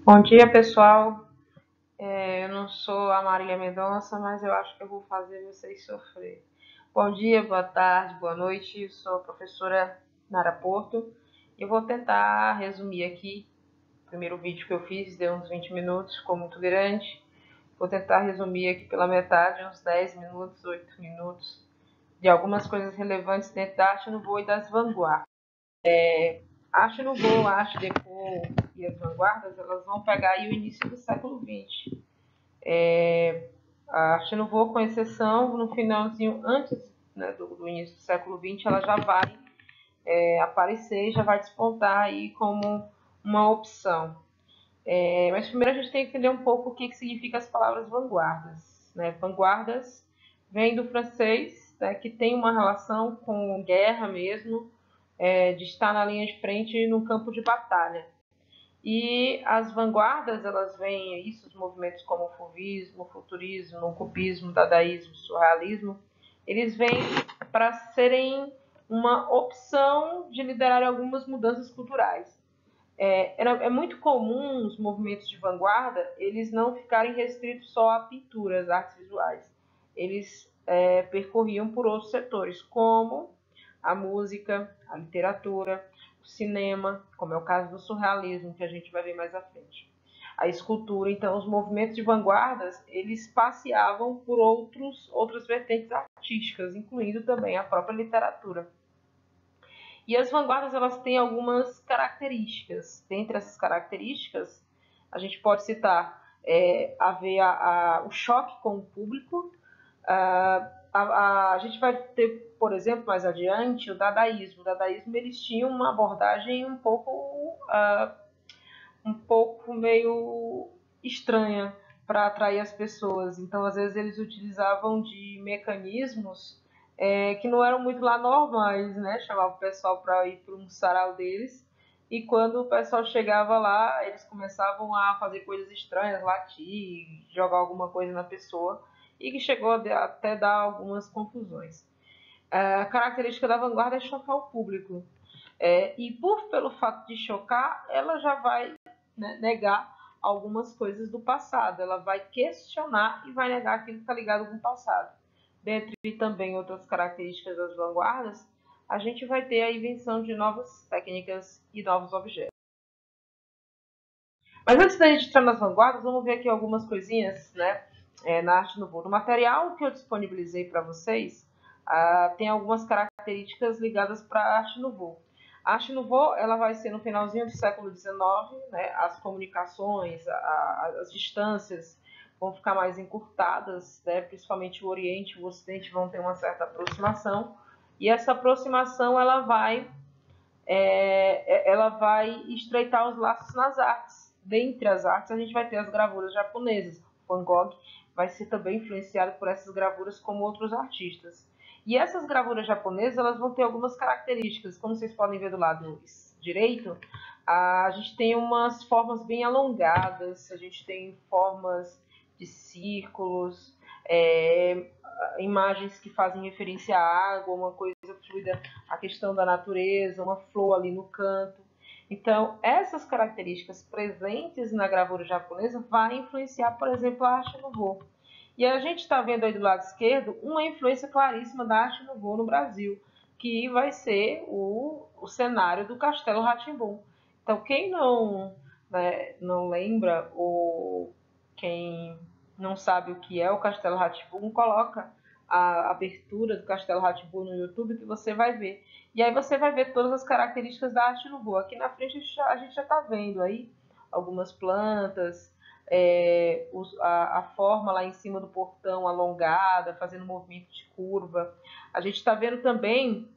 Bom dia, pessoal. Eu não sou a Marília Mendonça, mas eu acho que eu vou fazer vocês sofrer. Bom dia, boa tarde, boa noite. Eu sou a professora Nara Porto. Eu vou tentar resumir aqui. O primeiro vídeo que eu fiz deu uns 20 minutos, ficou muito grande. Vou tentar resumir aqui pela metade, uns 10 minutos, 8 minutos, de algumas coisas relevantes dentro da arte no voo e das vanguardas. A arte no voo, a arte deco e as vanguardas, elas vão pegar aí o início do século XX. A arte nouveau, com exceção, no finalzinho, antes, né, do início do século XX, ela já vai aparecer e já vai despontar aí como uma opção. Mas primeiro a gente tem que entender um pouco o que significa as palavras vanguardas. Né? Vanguardas vem do francês, né, que tem uma relação com guerra mesmo, de estar na linha de frente no campo de batalha. E as vanguardas, elas vêm, isso, os movimentos como o fauvismo, o futurismo, o cubismo, o dadaísmo, o surrealismo, eles vêm para serem uma opção de liderar algumas mudanças culturais. É muito comum os movimentos de vanguarda, eles não ficarem restritos só a pinturas, artes visuais. Eles percorriam por outros setores, como a música, a literatura, o cinema, como é o caso do surrealismo, que a gente vai ver mais à frente. A escultura, então, os movimentos de vanguardas, eles passeavam por outras vertentes artísticas, incluindo também a própria literatura. E as vanguardas, elas têm algumas características. Dentre essas características, a gente pode citar o choque com o público. A gente vai ter, por exemplo, mais adiante, o dadaísmo. O dadaísmo, eles tinham uma abordagem um pouco meio estranha para atrair as pessoas. Então, às vezes, eles utilizavam de mecanismos que não eram muito lá normais, né? Chamava o pessoal para ir para um sarau deles. E quando o pessoal chegava lá, eles começavam a fazer coisas estranhas, latir, jogar alguma coisa na pessoa, e que chegou até dar algumas confusões. A característica da vanguarda é chocar o público. Pelo fato de chocar, ela já vai, né, negar algumas coisas do passado. Ela vai questionar e vai negar aquilo que está ligado com o passado. Dentre também outras características das vanguardas, a gente vai ter a invenção de novas técnicas e novos objetos. Mas antes da gente entrar nas vanguardas, vamos ver aqui algumas coisinhas, né, na arte nouveau. No material que eu disponibilizei para vocês, tem algumas características ligadas para a arte nouveau. A arte nouveau, ela vai ser no finalzinho do século XIX, né, as comunicações, as distâncias vão ficar mais encurtadas, né, principalmente o Oriente e o Ocidente vão ter uma certa aproximação, e essa aproximação ela vai estreitar os laços nas artes. Dentre as artes, a gente vai ter as gravuras japonesas. Van Gogh vai ser também influenciado por essas gravuras como outros artistas. E essas gravuras japonesas, elas vão ter algumas características. Como vocês podem ver do lado direito, a gente tem umas formas bem alongadas, a gente tem formas de círculos, imagens que fazem referência à água, uma coisa fluida, a questão da natureza, uma flor ali no canto. Então, essas características presentes na gravura japonesa vai influenciar, por exemplo, a arte nouveau. E a gente está vendo aí do lado esquerdo uma influência claríssima da arte nouveau no Brasil, que vai ser o cenário do Castelo Rá-Tim-Bum. Então, quem não lembra ou quem não sabe o que é o Castelo Rá-Tim-Bum, coloca a abertura do Castelo Rá-Tim-Bum no YouTube que você vai ver. E aí você vai ver todas as características da arte nouveau. Aqui na frente a gente já está vendo aí algumas plantas, a forma lá em cima do portão alongada, fazendo movimento de curva. A gente está vendo também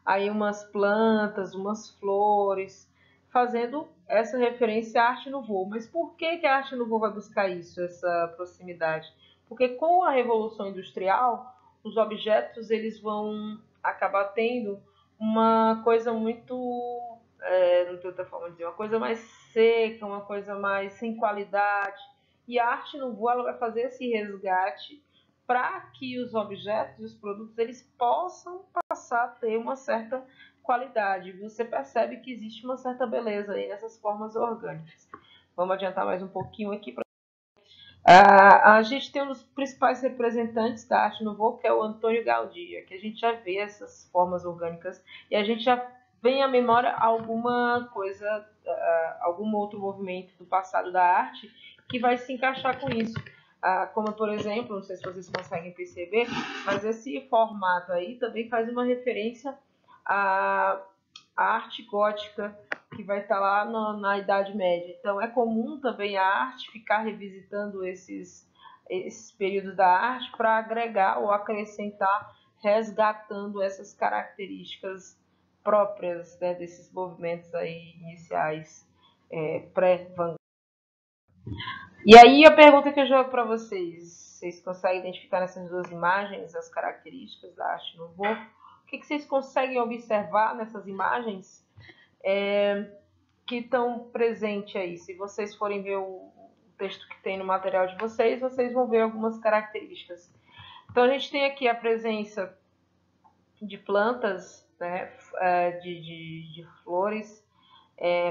aí umas plantas, umas flores, fazendo essa referência à arte nouveau. Mas por que a arte nouveau vai buscar isso, essa proximidade? Porque com a Revolução Industrial, os objetos eles vão acabar tendo uma coisa muito, não tem outra forma de dizer, uma coisa mais seca, uma coisa mais sem qualidade. E a arte nouveau ela vai fazer esse resgate para que os objetos, os produtos, eles possam passar a ter uma certa qualidade. Você percebe que existe uma certa beleza aí nessas formas orgânicas. Vamos adiantar mais um pouquinho aqui. A gente tem um dos principais representantes da arte nouveau, que é o Antônio Gaudí, que a gente já vê essas formas orgânicas e a gente já vem à memória alguma coisa, algum outro movimento do passado da arte que vai se encaixar com isso. Como, por exemplo, não sei se vocês conseguem perceber, mas esse formato aí também faz uma referência à arte gótica, que vai estar lá na Idade Média. Então, é comum também a arte ficar revisitando esses períodos da arte para agregar ou acrescentar, resgatando essas características próprias, né, desses movimentos aí iniciais, pré-vanguarda. E aí a pergunta que eu jogo para vocês conseguem identificar nessas duas imagens as características da arte nouveau? O que vocês conseguem observar nessas imagens que estão presentes aí? Se vocês forem ver o texto que tem no material de vocês vão ver algumas características. Então a gente tem aqui a presença de plantas, né, de flores,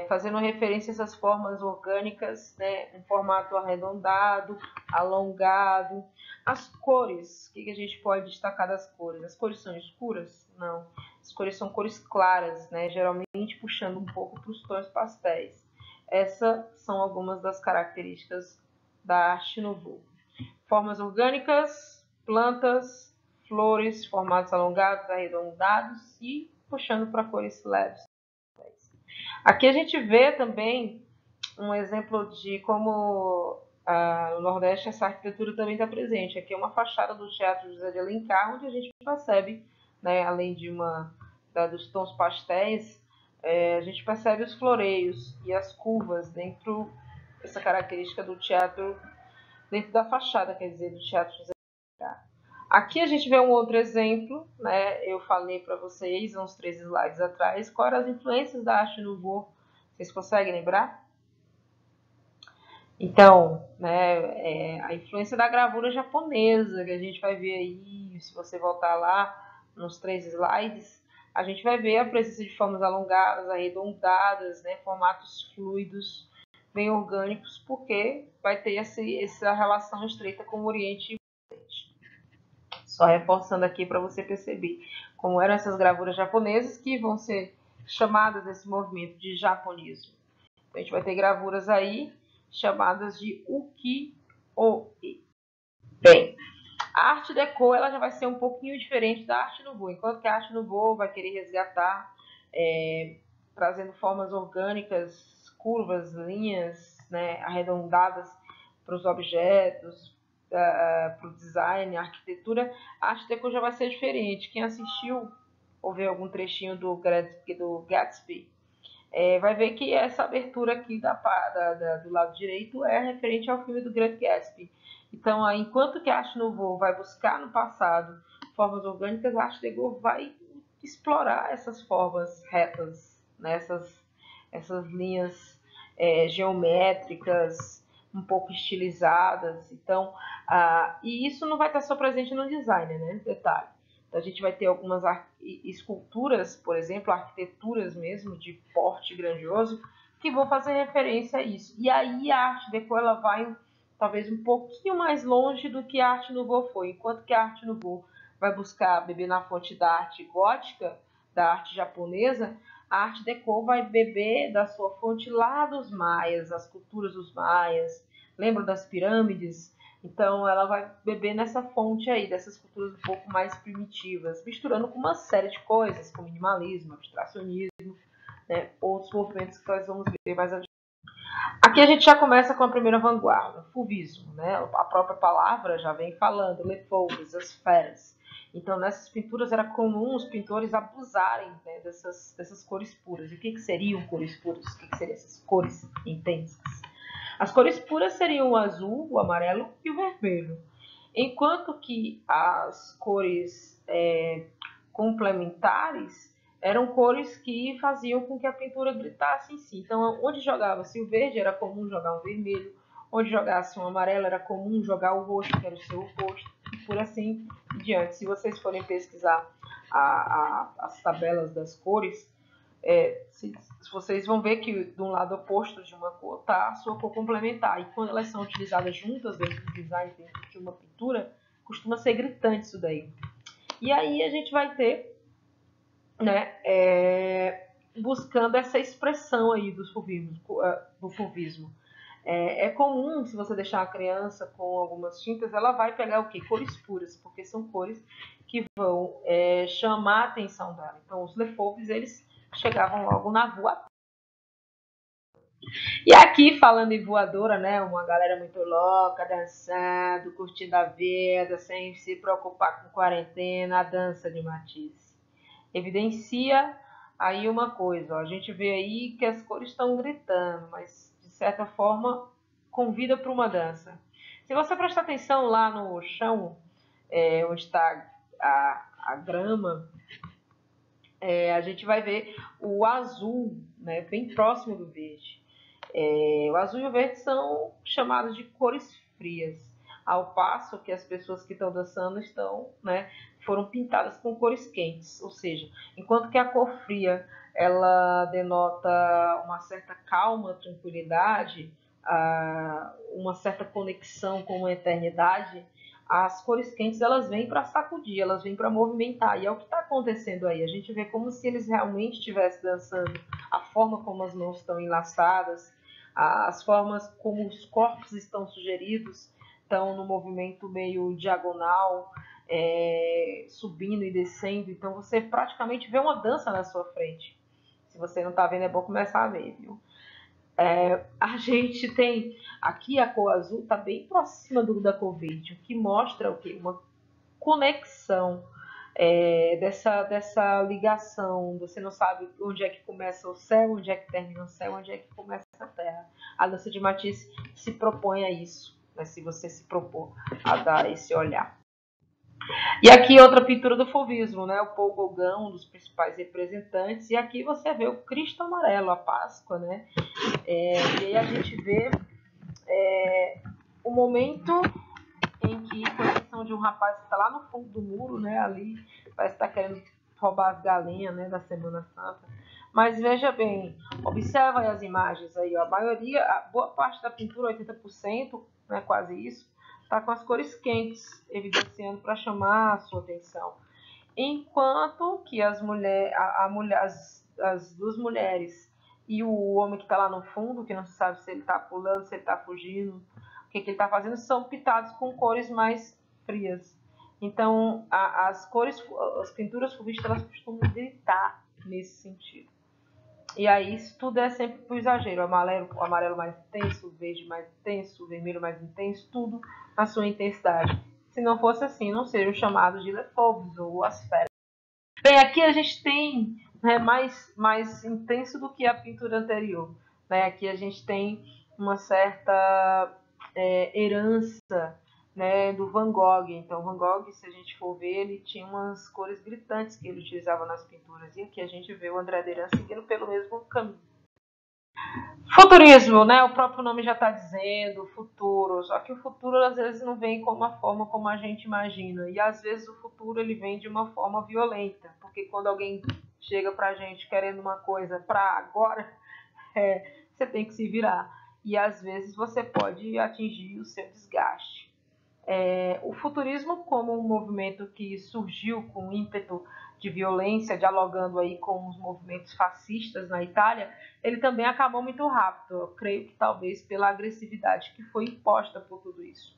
fazendo referência a essas formas orgânicas, né, um formato arredondado, alongado. As cores, o que a gente pode destacar das cores? As cores são escuras? Não. As cores são cores claras, né, geralmente puxando um pouco para os tons pastéis. Essas são algumas das características da arte nouveau. Formas orgânicas, plantas, flores, formatos alongados, arredondados e puxando para cores leves. Aqui a gente vê também um exemplo de como no Nordeste essa arquitetura também está presente. Aqui é uma fachada do Teatro José de Alencar, onde a gente percebe, né, além de dos tons pastéis, a gente percebe os floreios e as curvas dentro dessa característica do teatro, dentro da fachada, quer dizer, do Teatro José de Alencar. Aqui a gente vê um outro exemplo, né? Eu falei para vocês, uns 3 slides atrás, quais eram as influências da arte nouveau. Vocês conseguem lembrar? Então, né, a influência da gravura japonesa, que a gente vai ver aí, se você voltar lá nos 3 slides, a gente vai ver a presença de formas alongadas, arredondadas, né, formatos fluidos, bem orgânicos, porque vai ter essa relação estreita com o Oriente e o Ocidente. Só reforçando aqui para você perceber como eram essas gravuras japonesas que vão ser chamadas nesse movimento de japonismo. Então, a gente vai ter gravuras aí chamadas de ukiyo-e. Bem, a arte deco ela já vai ser um pouquinho diferente da arte nouveau. Enquanto que a arte nouveau vai querer resgatar, trazendo formas orgânicas, curvas, linhas, né, arredondadas para os objetos, para o design, a arquitetura, a arte deco já vai ser diferente. Quem assistiu ou vê algum trechinho do Gatsby, vai ver que essa abertura aqui do lado direito é referente ao filme do Grande Gatsby. Então, enquanto que a arte nouveau vai buscar no passado formas orgânicas, a arte deco vai explorar essas formas retas, né? essas linhas geométricas, um pouco estilizadas. Então, e isso não vai estar só presente no design, né? Detalhe. Então, a gente vai ter algumas esculturas, por exemplo, arquiteturas mesmo, de porte grandioso, que vão fazer referência a isso. E aí a arte deco ela vai talvez um pouquinho mais longe do que a arte nouveau foi. Enquanto que a arte nouveau vai buscar beber na fonte da arte gótica, da arte japonesa, a arte deco vai beber da sua fonte lá dos maias, as culturas dos maias. Lembram das pirâmides? Então, ela vai beber nessa fonte aí, dessas culturas um pouco mais primitivas, misturando com uma série de coisas, como minimalismo, abstracionismo, né, outros movimentos que nós vamos ver mais adiante. Aqui a gente já começa com a primeira vanguarda, o fauvismo, né? A própria palavra já vem falando, les fauves, as feras. Então, nessas pinturas era comum os pintores abusarem, né, dessas cores puras. E o que seriam cores puras? O que seriam essas cores intensas? As cores puras seriam o azul, o amarelo e o vermelho. Enquanto que as cores complementares eram cores que faziam com que a pintura gritasse em si. Então, onde jogava-se o verde, era comum jogar um vermelho. Onde jogasse um amarelo, era comum jogar o roxo, que era o seu oposto. por assim em diante. Se vocês forem pesquisar as tabelas das cores, vocês vão ver que de um lado oposto de uma cor está a sua cor complementar. E quando elas são utilizadas juntas dentro do design, dentro de uma pintura, costuma ser gritante isso daí. E aí a gente vai ter, né, buscando essa expressão aí do fulvismo. É comum, se você deixar a criança com algumas tintas, ela vai pegar o quê? Cores puras, porque são cores que vão chamar a atenção dela. Então, os Le Fauves, eles chegavam logo na voadora. E aqui, falando em voadora, né, uma galera muito louca, dançando, curtindo a vida, sem se preocupar com quarentena, a dança de Matisse. Evidencia aí uma coisa, ó, a gente vê aí que as cores estão gritando, mas de certa forma convida para uma dança. Se você prestar atenção lá no chão, onde está a grama, a gente vai ver o azul, né, bem próximo do verde. O azul e o verde são chamados de cores frias, ao passo que as pessoas que estão dançando foram pintadas com cores quentes, ou seja, enquanto que a cor fria ela denota uma certa calma, tranquilidade, uma certa conexão com a eternidade, as cores quentes elas vêm para sacudir, elas vêm para movimentar, e é o que está acontecendo aí. A gente vê como se eles realmente estivessem dançando, a forma como as mãos estão enlaçadas, as formas como os corpos estão sugeridos, estão no movimento meio diagonal, subindo e descendo. Então você praticamente vê uma dança na sua frente. Se você não está vendo, é bom começar a ver, viu? A gente tem aqui a cor azul está bem próxima da cor verde, o que mostra o quê? Uma conexão, dessa ligação. Você não sabe onde é que começa o céu, onde é que termina o céu, onde é que começa a terra. A dança de Matisse se propõe a isso, né, se você se propor a dar esse olhar. E aqui outra pintura do fauvismo, né? O Paul Gauguin, um dos principais representantes. E aqui você vê o Cristo amarelo, a Páscoa, né? E aí a gente vê o momento em que, com exceção de um rapaz que está lá no fundo do muro, né? Ali, parece que está querendo roubar as galinhas, né? Da Semana Santa. Mas veja bem, observa aí as imagens aí, ó. A boa parte da pintura, 80%, né? Quase isso, está com as cores quentes, evidenciando para chamar a sua atenção. Enquanto que as duas mulheres e o homem que está lá no fundo, que não se sabe se ele está pulando, se ele está fugindo, o que ele está fazendo, são pintados com cores mais frias. Então, as pinturas fauvistas, elas costumam gritar nesse sentido. E aí, isso tudo é sempre pro exagero. O amarelo mais intenso, o verde mais intenso, o vermelho mais intenso, tudo na sua intensidade. Se não fosse assim, não seriam chamados de Le Fauves ou as feras. Bem, aqui a gente tem, né, mais intenso do que a pintura anterior. Né? Aqui a gente tem uma certa herança, né, do Van Gogh. Então, Van Gogh, se a gente for ver, ele tinha umas cores gritantes que ele utilizava nas pinturas. E aqui a gente vê o André Derain seguindo pelo mesmo caminho. Futurismo, né? O próprio nome já está dizendo, futuro. Só que o futuro às vezes não vem com uma forma como a gente imagina. E às vezes o futuro ele vem de uma forma violenta. Porque quando alguém chega pra gente querendo uma coisa para agora, você tem que se virar. E às vezes você pode atingir o seu desgaste. O futurismo, como um movimento que surgiu com ímpeto de violência, dialogando aí com os movimentos fascistas na Itália, ele também acabou muito rápido. Eu creio que talvez pela agressividade que foi imposta por tudo isso.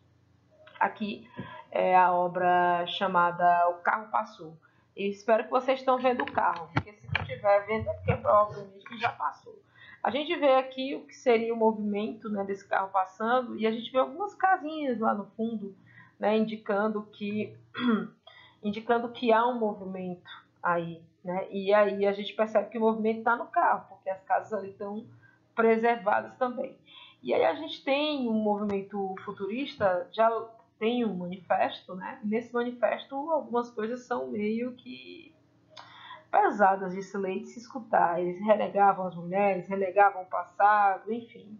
Aqui é a obra chamada O Carro Passou. E espero que vocês estão vendo o carro, porque se não estiver vendo é porque provavelmente já passou. A gente vê aqui o que seria o movimento, né, desse carro passando, e a gente vê algumas casinhas lá no fundo, né, indicando que há um movimento aí, né? E aí a gente percebe que o movimento está no carro, porque as casas ali estão preservadas também. E aí a gente tem um movimento futurista, já tem um manifesto, né? Nesse manifesto algumas coisas são meio que pesadas de se ler e de se escutar. Eles relegavam as mulheres, relegavam o passado, enfim.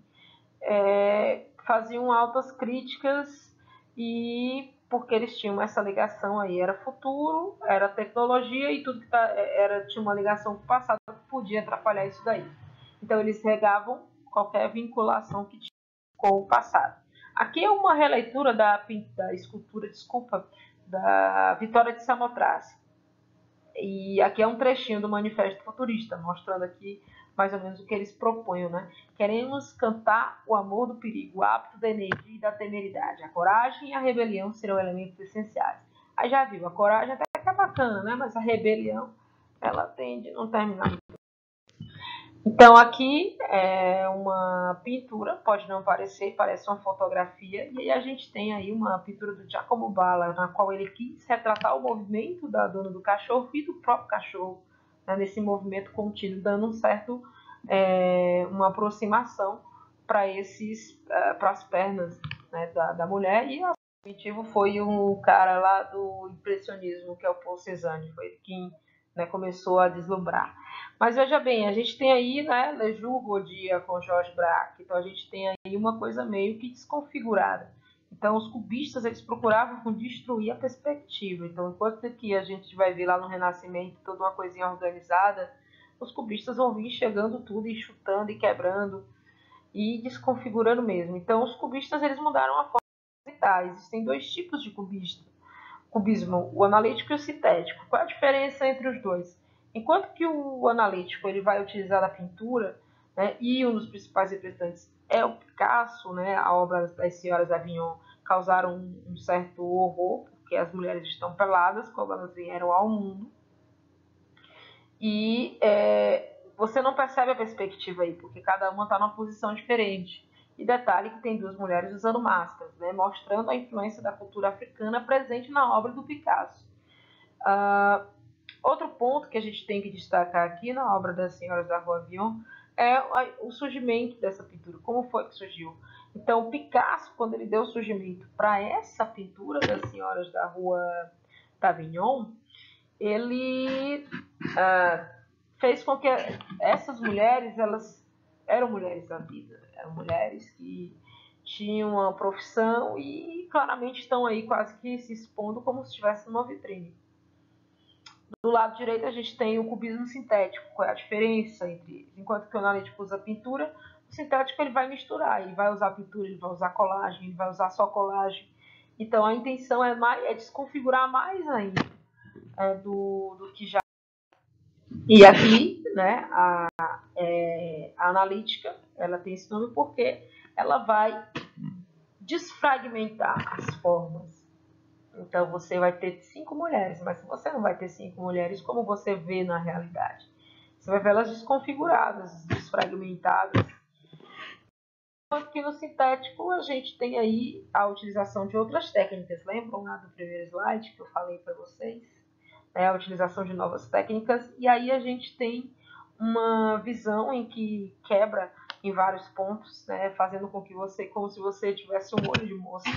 Faziam altas críticas e porque eles tinham essa ligação aí, era futuro, era tecnologia e tudo que tinha uma ligação com o passado que podia atrapalhar isso daí. Então eles negavam qualquer vinculação que tinha com o passado. Aqui é uma releitura da escultura, da Vitória de Samothrace. E aqui é um trechinho do Manifesto Futurista, mostrando aqui mais ou menos o que eles propõem, né? Queremos cantar o amor do perigo, o hábito da energia e da temeridade. A coragem e a rebelião serão elementos essenciais. Aí já viu, a coragem até que é bacana, né? Mas a rebelião, ela tende a não terminar. Então aqui é uma pintura, pode não parecer, parece uma fotografia, e aí a gente tem aí uma pintura do Giacomo Balla, na qual ele quis retratar o movimento da dona do cachorro e do próprio cachorro, né, nesse movimento contínuo, dando uma aproximação para as pernas, né, da mulher. E o objetivo foi um cara lá do impressionismo, que é o Paul Cézanne, foi quem, né, começou a deslumbrar. Mas veja bem, a gente tem aí, né, Le Jour Godia com Georges Braque, então a gente tem aí uma coisa meio que desconfigurada. Então os cubistas, eles procuravam destruir a perspectiva. Então enquanto que a gente vai ver lá no Renascimento toda uma coisinha organizada, os cubistas vão vir chegando tudo e chutando e quebrando e desconfigurando mesmo. Então os cubistas, eles mudaram a forma de visitar. Existem dois tipos de cubismo, o analítico e o sintético. Qual é a diferença entre os dois? Enquanto que o analítico, ele vai utilizar a pintura, né, e um dos principais representantes é o Picasso, né, a obra das Senhoras Avignon causaram um certo horror, porque as mulheres estão peladas como elas vieram ao mundo, e você não percebe a perspectiva aí, porque cada uma está numa posição diferente. E detalhe que tem duas mulheres usando máscaras, né, mostrando a influência da cultura africana presente na obra do Picasso. Outro ponto que a gente tem que destacar aqui na obra das Senhoras da Rua Avignon é o surgimento dessa pintura. Como foi que surgiu? Então, Picasso, quando ele deu o surgimento para essa pintura das Senhoras da Rua Avignon, ele fez com que essas mulheres, elas eram mulheres da vida, eram mulheres que tinham uma profissão e claramente estão aí quase que se expondo como se estivesse numa vitrine. Do lado direito a gente tem o cubismo sintético. Qual é a diferença entre eles? Enquanto que o analítico usa pintura, o sintético ele vai misturar, ele vai usar pintura, ele vai usar colagem, ele vai usar só colagem. Então a intenção é desconfigurar mais ainda do que já. E aqui, né, a analítica, ela tem esse nome porque ela vai desfragmentar as formas. Então você vai ter 5 mulheres, mas você não vai ter 5 mulheres como você vê na realidade. Você vai ver elas desconfiguradas, desfragmentadas. Porque no sintético a gente tem aí a utilização de outras técnicas. Lembram lá do primeiro slide que eu falei para vocês? A utilização de novas técnicas. E aí a gente tem uma visão em que quebra em vários pontos, né, fazendo com que você, como se você tivesse um olho de moça.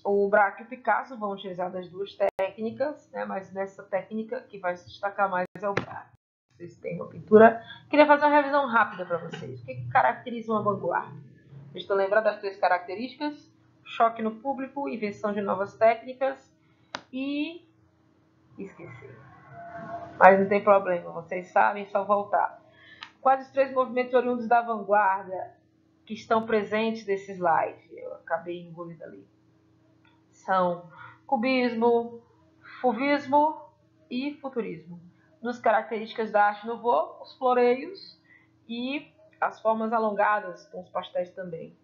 O Braque e o Picasso vão utilizar das duas técnicas, né, mas nessa técnica que vai se destacar mais é o Braque. Vocês têm uma pintura. Queria fazer uma revisão rápida para vocês. O que caracteriza uma vanguarda? Vocês estão lembrando das 3 características? Choque no público, invenção de novas técnicas e... esqueci. Mas não tem problema, vocês sabem, só voltar. Quais os 3 movimentos oriundos da vanguarda que estão presentes nesse slide? Eu acabei engolindo ali. São cubismo, fauvismo e futurismo. Nas características da arte nouveau, os floreios e as formas alongadas, com os pastéis também.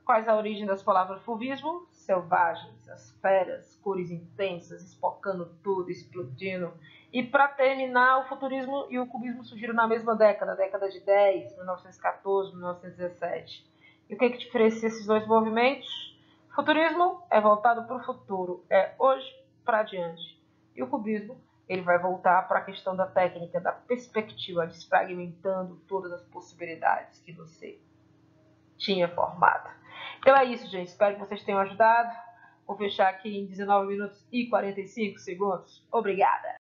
Quais a origem das palavras fauvismo? Selvagens, as feras, cores intensas, espocando tudo, explodindo. E para terminar, o futurismo e o cubismo surgiram na mesma década de 10, 1914, 1917. E o que diferencia esses dois movimentos? O futurismo é voltado para o futuro, é hoje para adiante. E o cubismo, ele vai voltar para a questão da técnica, da perspectiva, desfragmentando todas as possibilidades que você tinha formado. Então é isso, gente. Espero que vocês tenham ajudado. Vou fechar aqui em 19 minutos e 45 segundos. Obrigada!